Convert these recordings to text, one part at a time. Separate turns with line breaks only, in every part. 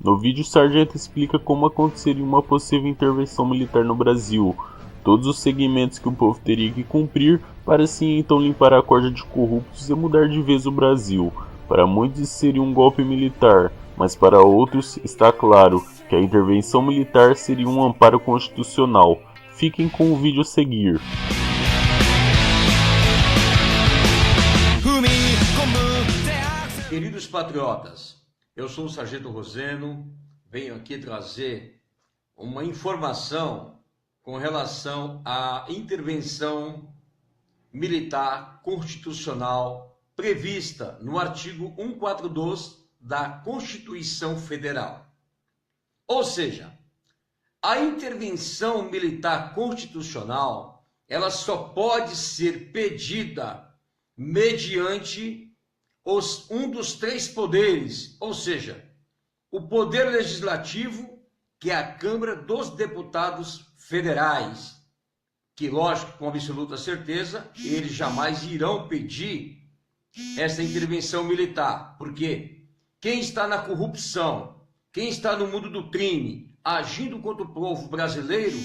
No vídeo, o sargento explica como aconteceria uma possível intervenção militar no Brasil, todos os segmentos que o povo teria que cumprir para assim então limpar a corda de corruptos e mudar de vez o Brasil. Para muitos isso seria um golpe militar, mas para outros está claro que a intervenção militar seria um amparo constitucional. Fiquem com o vídeo a seguir.
Queridos patriotas, eu sou o Sargento Roseno, venho aqui trazer uma informação com relação à intervenção militar constitucional prevista no artigo 142 da Constituição Federal. Ou seja, a intervenção militar constitucional, ela só pode ser pedida mediante um dos três poderes, ou seja, o poder legislativo, que é a Câmara dos Deputados Federais, que, lógico, com absoluta certeza, eles jamais irão pedir essa intervenção militar, porque quem está na corrupção, quem está no mundo do crime, agindo contra o povo brasileiro,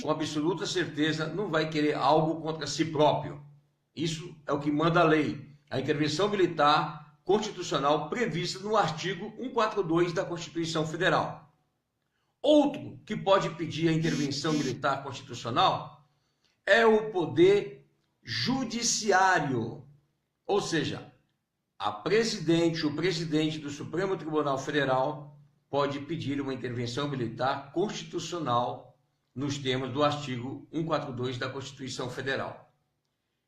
com absoluta certeza não vai querer algo contra si próprio. Isso é o que manda a lei. A intervenção militar constitucional prevista no artigo 142 da Constituição Federal. Outro que pode pedir a intervenção militar constitucional é o poder judiciário, ou seja, o presidente do Supremo Tribunal Federal pode pedir uma intervenção militar constitucional nos termos do artigo 142 da Constituição Federal.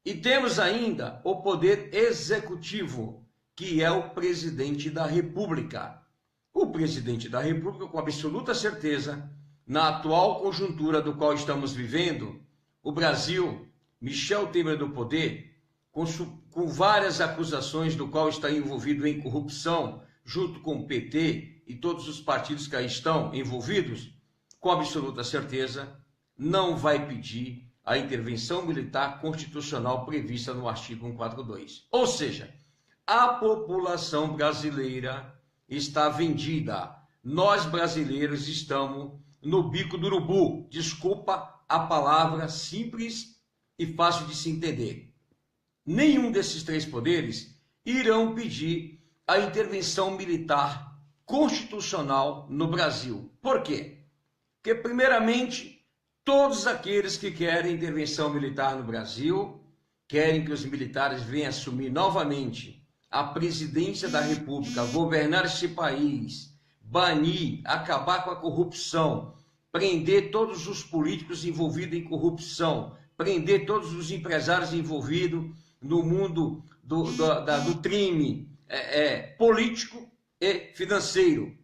E temos ainda o poder executivo, que é o presidente da República. O presidente da República, com absoluta certeza, na atual conjuntura do qual estamos vivendo, o Brasil, Michel Temer do poder, com várias acusações do qual está envolvido em corrupção, junto com o PT e todos os partidos que aí estão envolvidos, com absoluta certeza, não vai pedir a intervenção militar constitucional prevista no artigo 142. Ou seja, a população brasileira está vendida. Nós brasileiros estamos no bico do urubu. Desculpa a palavra simples e fácil de se entender. Nenhum desses três poderes irão pedir a intervenção militar constitucional no Brasil. Por quê? Porque, primeiramente, todos aqueles que querem intervenção militar no Brasil, querem que os militares venham assumir novamente a presidência da República, governar esse país, banir, acabar com a corrupção, prender todos os políticos envolvidos em corrupção, prender todos os empresários envolvidos no mundo do crime político e financeiro.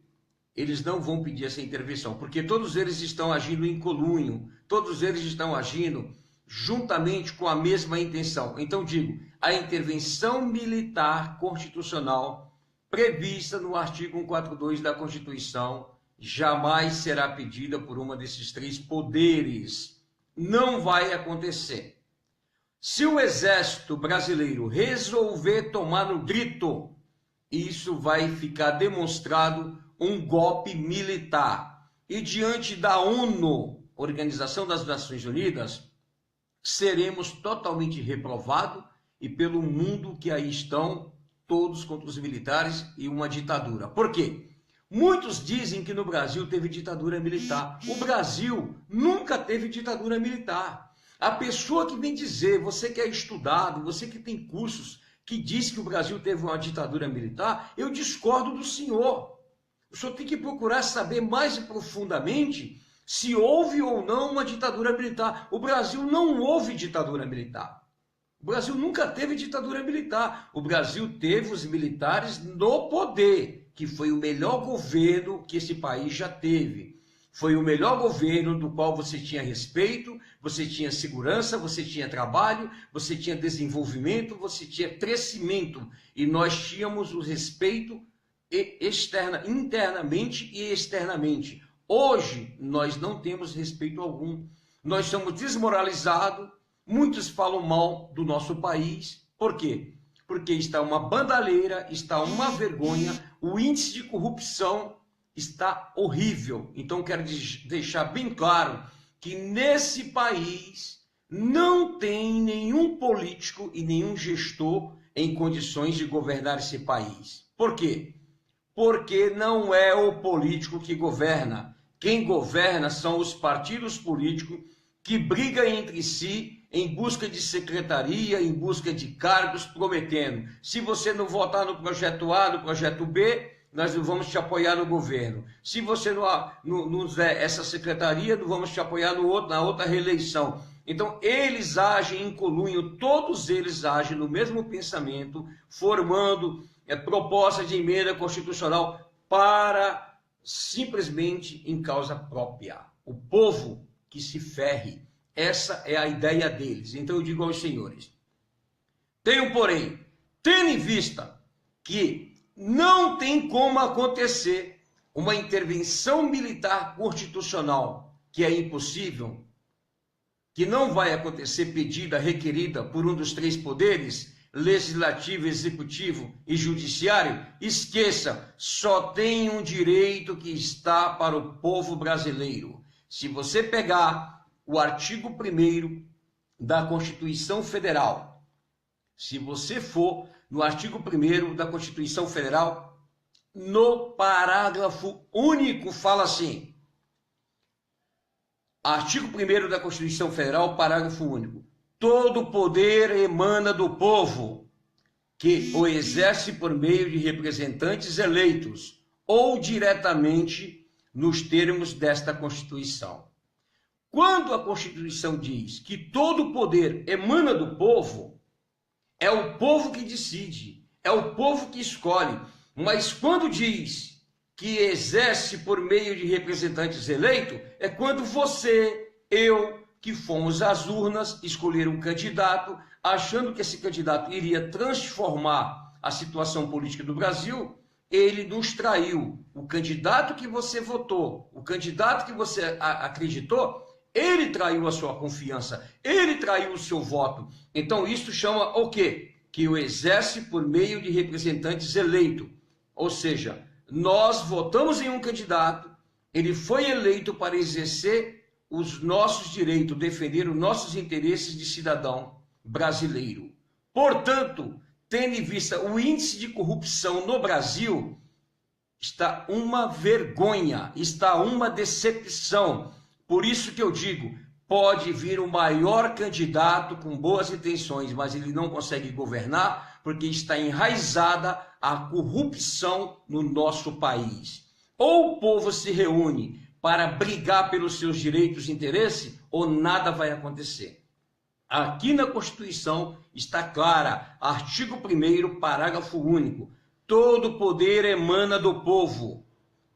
Eles não vão pedir essa intervenção, porque todos eles estão agindo em conluio, todos eles estão agindo juntamente com a mesma intenção. Então digo, a intervenção militar constitucional prevista no artigo 142 da Constituição jamais será pedida por uma desses três poderes. Não vai acontecer. Se o exército brasileiro resolver tomar no grito, isso vai ficar demonstrado um golpe militar. E diante da ONU, Organização das Nações Unidas, seremos totalmente reprovados e pelo mundo que aí estão, todos contra os militares e uma ditadura. Por quê? Muitos dizem que no Brasil teve ditadura militar. O Brasil nunca teve ditadura militar. A pessoa que vem dizer, você que é estudado, você que tem cursos, que diz que o Brasil teve uma ditadura militar, eu discordo do senhor. O senhor tem que procurar saber mais profundamente se houve ou não uma ditadura militar. O Brasil não houve ditadura militar. O Brasil nunca teve ditadura militar. O Brasil teve os militares no poder, que foi o melhor governo que esse país já teve. Foi o melhor governo do qual você tinha respeito, você tinha segurança, você tinha trabalho, você tinha desenvolvimento, você tinha crescimento. E nós tínhamos o respeito internamente e externamente. Hoje, nós não temos respeito algum. Nós somos desmoralizados. Muitos falam mal do nosso país. Por quê? Porque está uma bandalheira, está uma vergonha. O índice de corrupção está horrível. Então quero deixar bem claro que nesse país não tem nenhum político e nenhum gestor em condições de governar esse país. Por quê? Porque não é o político que governa. Quem governa são os partidos políticos que brigam entre si em busca de secretaria, em busca de cargos, prometendo: se você não votar no projeto A, no projeto B, nós não vamos te apoiar no governo. Se você não der essa secretaria, não vamos te apoiar na outra reeleição. Então, eles agem em conluio, todos eles agem no mesmo pensamento, formando proposta de emenda constitucional para simplesmente em causa própria. O povo que se ferre. Essa é a ideia deles. Então eu digo aos senhores: tenham, porém, tendo em vista que não tem como acontecer uma intervenção militar constitucional, que é impossível, que não vai acontecer pedida, requerida por um dos três poderes, legislativo, executivo e judiciário, esqueça, só tem um direito que está para o povo brasileiro. Se você pegar o artigo 1º da Constituição Federal, se você for no artigo 1º da Constituição Federal, no parágrafo único fala assim, artigo 1º da Constituição Federal, parágrafo único: todo poder emana do povo, que o exerce por meio de representantes eleitos ou diretamente nos termos desta Constituição. Quando a Constituição diz que todo poder emana do povo, é o povo que decide, é o povo que escolhe. Mas quando diz que exerce por meio de representantes eleitos, é quando você, eu, que fomos às urnas escolher um candidato, achando que esse candidato iria transformar a situação política do Brasil, ele nos traiu. O candidato que você votou, o candidato que você acreditou, ele traiu a sua confiança, ele traiu o seu voto. Então isso chama o quê? Que o exerce por meio de representantes eleitos. Ou seja, nós votamos em um candidato, ele foi eleito para exercer os nossos direitos, defender os nossos interesses de cidadão brasileiro. Portanto, tendo em vista o índice de corrupção no Brasil, está uma vergonha, está uma decepção. Por isso que eu digo, pode vir o maior candidato com boas intenções, mas ele não consegue governar porque está enraizada a corrupção no nosso país. Ou o povo se reúne para brigar pelos seus direitos e interesses, ou nada vai acontecer. Aqui na Constituição está clara, artigo 1º, parágrafo único: todo poder emana do povo,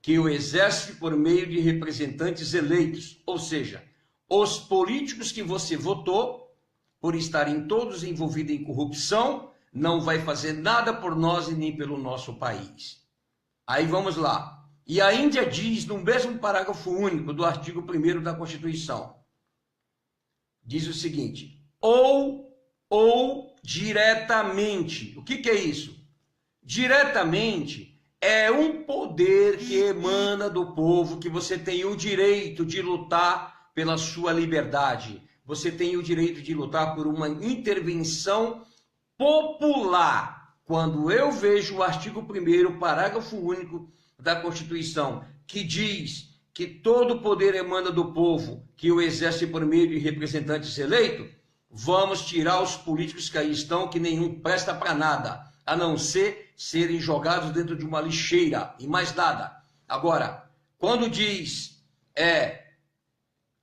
que o exerce por meio de representantes eleitos, ou seja, os políticos que você votou, por estarem todos envolvidos em corrupção, não vai fazer nada por nós e nem pelo nosso país. Aí vamos lá. E a Índia diz, no mesmo parágrafo único do artigo 1º da Constituição, diz o seguinte: ou diretamente. O que é isso? Diretamente é um poder que emana do povo, que você tem o direito de lutar pela sua liberdade. Você tem o direito de lutar por uma intervenção popular. Quando eu vejo o artigo 1º, parágrafo único da Constituição, que diz que todo poder emana do povo, que o exerce por meio de representantes eleitos, vamos tirar os políticos que aí estão, que nenhum presta para nada, a não ser serem jogados dentro de uma lixeira e mais nada. Agora, quando diz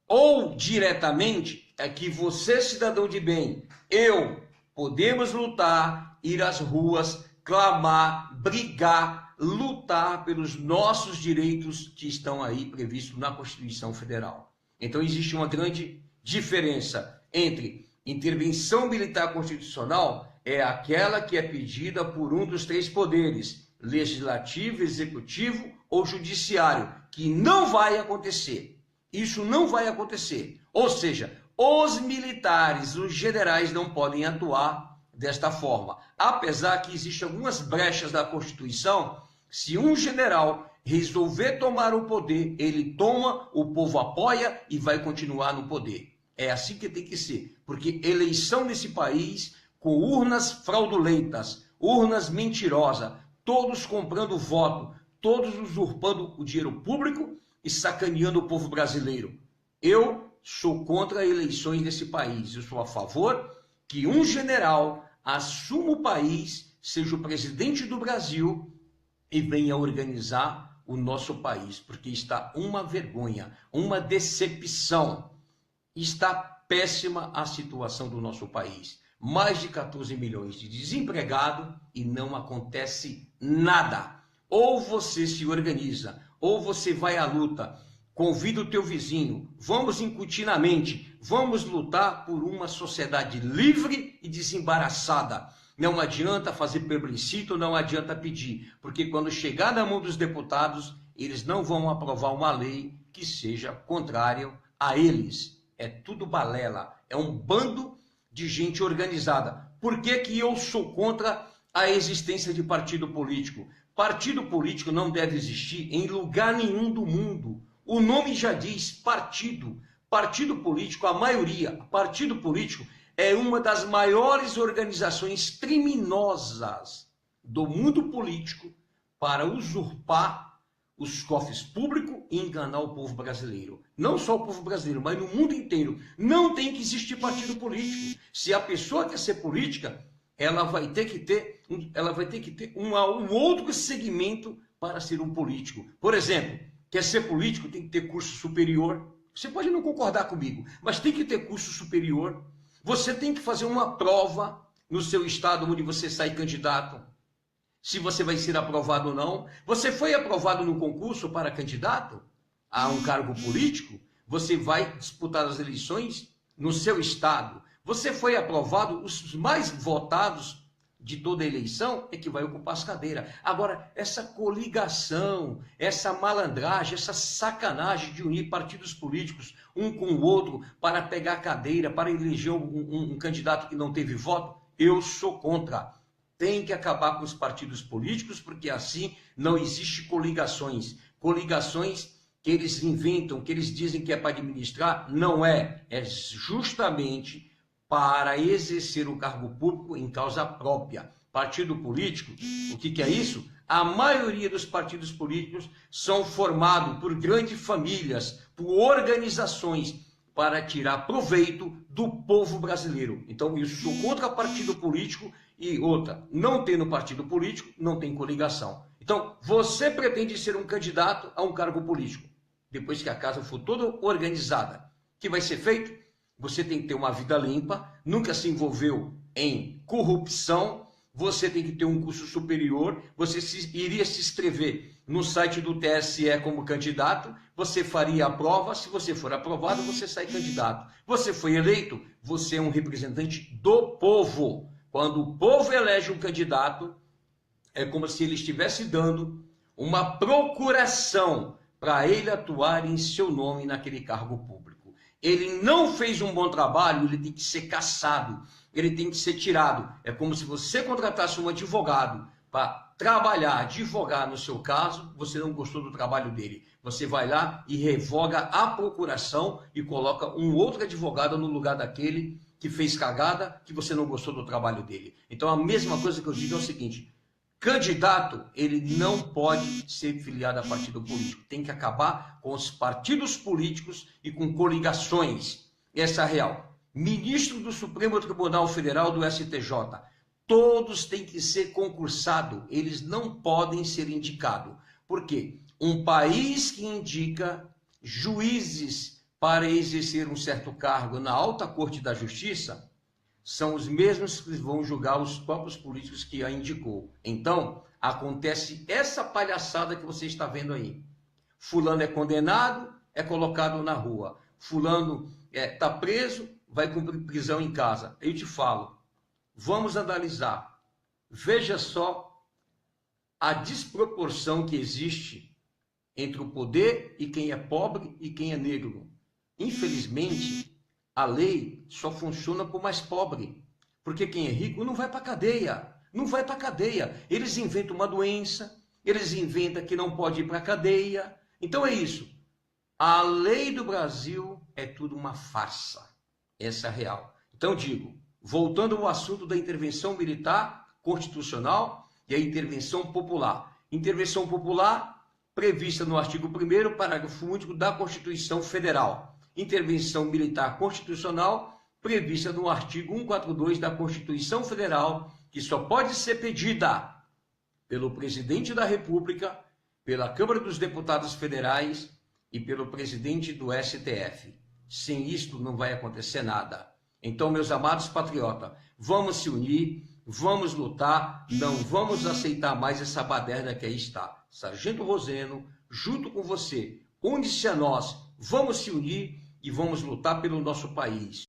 ou diretamente, é que você, cidadão de bem, eu, podemos lutar, ir às ruas, clamar, brigar, lutar pelos nossos direitos que estão aí previstos na Constituição Federal. Então existe uma grande diferença entre intervenção militar constitucional, é aquela que é pedida por um dos três poderes, legislativo, executivo ou judiciário, que não vai acontecer. Isso não vai acontecer. Ou seja, os militares, os generais não podem atuar desta forma. Apesar que existem algumas brechas da Constituição, se um general resolver tomar o poder, ele toma, o povo apoia e vai continuar no poder. É assim que tem que ser, porque eleição nesse país, com urnas fraudulentas, urnas mentirosas, todos comprando voto, todos usurpando o dinheiro público e sacaneando o povo brasileiro. Eu sou contra eleições nesse país, eu sou a favor que um general assuma o país, seja o presidente do Brasil e venha organizar o nosso país, porque está uma vergonha, uma decepção. Está péssima a situação do nosso país. Mais de 14 milhões de desempregados e não acontece nada. Ou você se organiza, ou você vai à luta, convida o teu vizinho, vamos incutir na mente, vamos lutar por uma sociedade livre e desembaraçada. Não adianta fazer plebiscito, não adianta pedir, porque quando chegar na mão dos deputados, eles não vão aprovar uma lei que seja contrária a eles. É tudo balela, é um bando de gente organizada. Por que que eu sou contra a existência de partido político? Partido político não deve existir em lugar nenhum do mundo. O nome já diz partido. Partido político, a maioria, partido político é uma das maiores organizações criminosas do mundo político para usurpar os cofres públicos e enganar o povo brasileiro. Não só o povo brasileiro, mas no mundo inteiro. Não tem que existir partido político. Se a pessoa quer ser política, ela vai ter que ter um outro segmento para ser um político. Por exemplo, quer ser político, tem que ter curso superior. Você pode não concordar comigo, mas tem que ter curso superior. Você tem que fazer uma prova no seu estado onde você sai candidato. Se você vai ser aprovado ou não. Você foi aprovado no concurso para candidato a um cargo político? Você vai disputar as eleições no seu estado. Você foi aprovado, os mais votados de toda a eleição é que vai ocupar as cadeiras. Agora, essa coligação, essa malandragem, essa sacanagem de unir partidos políticos um com o outro para pegar cadeira, para eleger um candidato que não teve voto, eu sou contra. Tem que acabar com os partidos políticos, porque assim não existe coligações. Coligações que eles inventam, que eles dizem que é para administrar, não é. É justamente para exercer o cargo público em causa própria. Partido político, o que é isso? A maioria dos partidos políticos são formados por grandes famílias, por organizações, para tirar proveito do povo brasileiro. Então, eu sou contra partido político e outra, não tendo partido político, não tem coligação. Então, você pretende ser um candidato a um cargo político. Depois que a casa for toda organizada, o que vai ser feito? Você tem que ter uma vida limpa, nunca se envolveu em corrupção, você tem que ter um curso superior, você iria se inscrever no site do TSE como candidato, você faria a prova, se você for aprovado, você sai candidato. Você foi eleito, você é um representante do povo. Quando o povo elege um candidato, é como se ele estivesse dando uma procuração para ele atuar em seu nome naquele cargo público. Ele não fez um bom trabalho, ele tem que ser cassado, ele tem que ser tirado. É como se você contratasse um advogado para trabalhar, advogar no seu caso, você não gostou do trabalho dele. Você vai lá e revoga a procuração e coloca um outro advogado no lugar daquele que fez cagada, que você não gostou do trabalho dele. Então a mesma coisa que eu digo é o seguinte: candidato, ele não pode ser filiado a partido político. Tem que acabar com os partidos políticos e com coligações. Essa é a real. Ministro do Supremo Tribunal Federal, do STJ. Todos têm que ser concursados. Eles não podem ser indicados. Por quê? Um país que indica juízes para exercer um certo cargo na alta corte da justiça são os mesmos que vão julgar os próprios políticos que a indicou. Então, acontece essa palhaçada que você está vendo aí. Fulano é condenado, é colocado na rua. Fulano está preso, vai cumprir prisão em casa. Eu te falo, vamos analisar. Veja só a desproporção que existe entre o poder e quem é pobre e quem é negro. Infelizmente, a lei só funciona para o mais pobre, porque quem é rico não vai para a cadeia, não vai para a cadeia. Eles inventam uma doença, eles inventam que não pode ir para a cadeia. Então é isso. A lei do Brasil é tudo uma farsa. Essa é a real. Então digo, voltando ao assunto da intervenção militar constitucional e a intervenção popular. Intervenção popular prevista no artigo 1º, parágrafo único da Constituição Federal. Intervenção militar constitucional prevista no artigo 142 da Constituição Federal, que só pode ser pedida pelo presidente da República, pela Câmara dos Deputados Federais e pelo presidente do STF. Sem isto não vai acontecer nada. Então, meus amados patriotas, vamos se unir, vamos lutar, não vamos aceitar mais essa baderna que aí está. Sargento Roseno, junto com você, une-se a nós, vamos se unir e vamos lutar pelo nosso país.